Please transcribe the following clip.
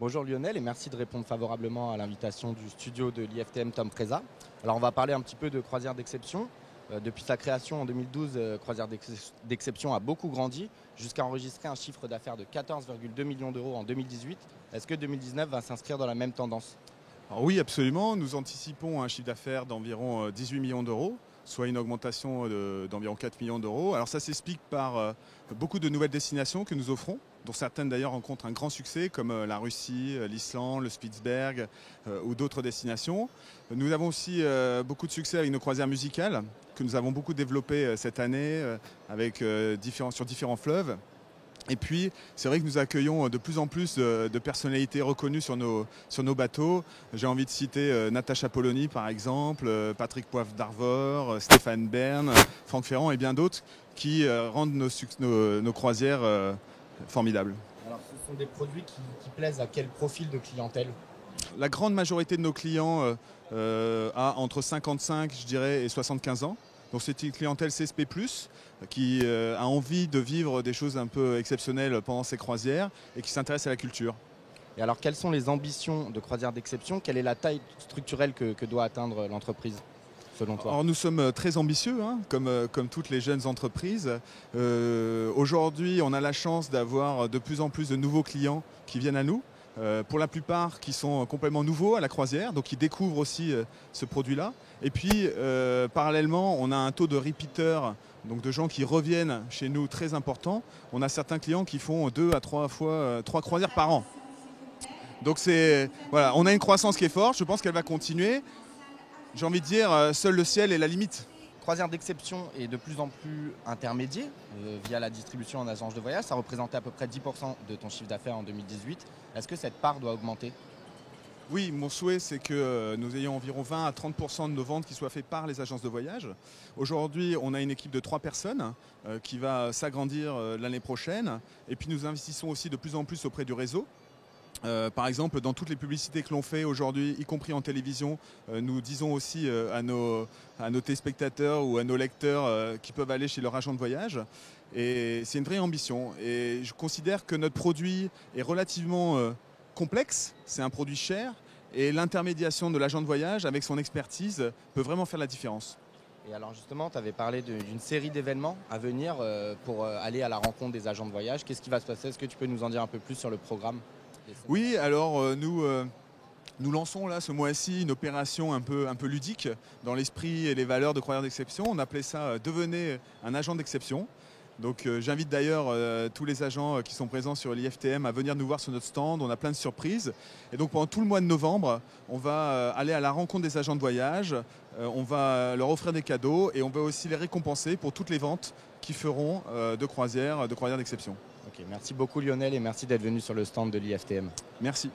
Bonjour Lionel et merci de répondre favorablement à l'invitation du studio de l'IFTM Tom Treza. Alors on va parler un petit peu de Croisière d'Exception. Depuis sa création en 2012, Croisière d'Exception a beaucoup grandi jusqu'à enregistrer un chiffre d'affaires de 14,2 millions d'euros en 2018. Est-ce que 2019 va s'inscrire dans la même tendance? Alors oui, absolument. Nous anticipons un chiffre d'affaires d'environ 18 millions d'euros, soit une augmentation d'environ 4 millions d'euros. Alors ça s'explique par beaucoup de nouvelles destinations que nous offrons, dont certaines d'ailleurs rencontrent un grand succès, comme la Russie, l'Islande, le Spitzberg ou d'autres destinations. Nous avons aussi beaucoup de succès avec nos croisières musicales, que nous avons beaucoup développées cette année sur différents fleuves. Et puis, c'est vrai que nous accueillons de plus en plus de personnalités reconnues sur nos bateaux. J'ai envie de citer Natacha Polony, par exemple, Patrick Poivre d'Arvor, Stéphane Bern, Franck Ferrand et bien d'autres qui rendent nos croisières formidables. Alors ce sont des produits qui plaisent à quel profil de clientèle? La grande majorité de nos clients a entre 55, je dirais, et 75 ans. Donc c'est une clientèle CSP+, qui a envie de vivre des choses un peu exceptionnelles pendant ses croisières et qui s'intéresse à la culture. Et alors quelles sont les ambitions de Croisière d'Exception? Quelle est la taille structurelle que doit atteindre l'entreprise selon toi? Alors nous sommes très ambitieux, hein, comme toutes les jeunes entreprises. Aujourd'hui, on a la chance d'avoir de plus en plus de nouveaux clients qui viennent à nous. Pour la plupart qui sont complètement nouveaux à la croisière, donc qui découvrent aussi ce produit-là. Et puis parallèlement, on a un taux de repeaters, donc de gens qui reviennent chez nous très important. On a certains clients qui font 2 à 3 fois 3 croisières par an. Donc voilà, on a une croissance qui est forte, je pense qu'elle va continuer. J'ai envie de dire, seul le ciel est la limite. Croisière d'Exception est de plus en plus intermédiaire via la distribution en agence de voyage. Ça représentait à peu près 10% de ton chiffre d'affaires en 2018. Est-ce que cette part doit augmenter? Oui, mon souhait, c'est que nous ayons environ 20 à 30% de nos ventes qui soient faites par les agences de voyage. Aujourd'hui, on a une équipe de 3 personnes qui va s'agrandir l'année prochaine. Et puis nous investissons aussi de plus en plus auprès du réseau. Par exemple, dans toutes les publicités que l'on fait aujourd'hui, y compris en télévision, nous disons aussi à nos téléspectateurs ou à nos lecteurs qui peuvent aller chez leur agent de voyage. Et c'est une vraie ambition. Et je considère que notre produit est relativement complexe, c'est un produit cher, et l'intermédiation de l'agent de voyage avec son expertise peut vraiment faire la différence. Et alors justement, tu avais parlé d'une série d'événements à venir pour aller à la rencontre des agents de voyage. Qu'est-ce qui va se passer? Est-ce que tu peux nous en dire un peu plus sur le programme? Oui, alors nous lançons là ce mois-ci une opération un peu ludique dans l'esprit et les valeurs de Croisière d'Exception. On appelait ça Devenez un agent d'exception. Donc j'invite d'ailleurs tous les agents qui sont présents sur l'IFTM à venir nous voir sur notre stand. On a plein de surprises. Et donc pendant tout le mois de novembre, on va aller à la rencontre des agents de voyage. On va leur offrir des cadeaux et on va aussi les récompenser pour toutes les ventes qu'ils feront de Croisière d'Exception. Ok, merci beaucoup Lionel et merci d'être venu sur le stand de l'IFTM. Merci.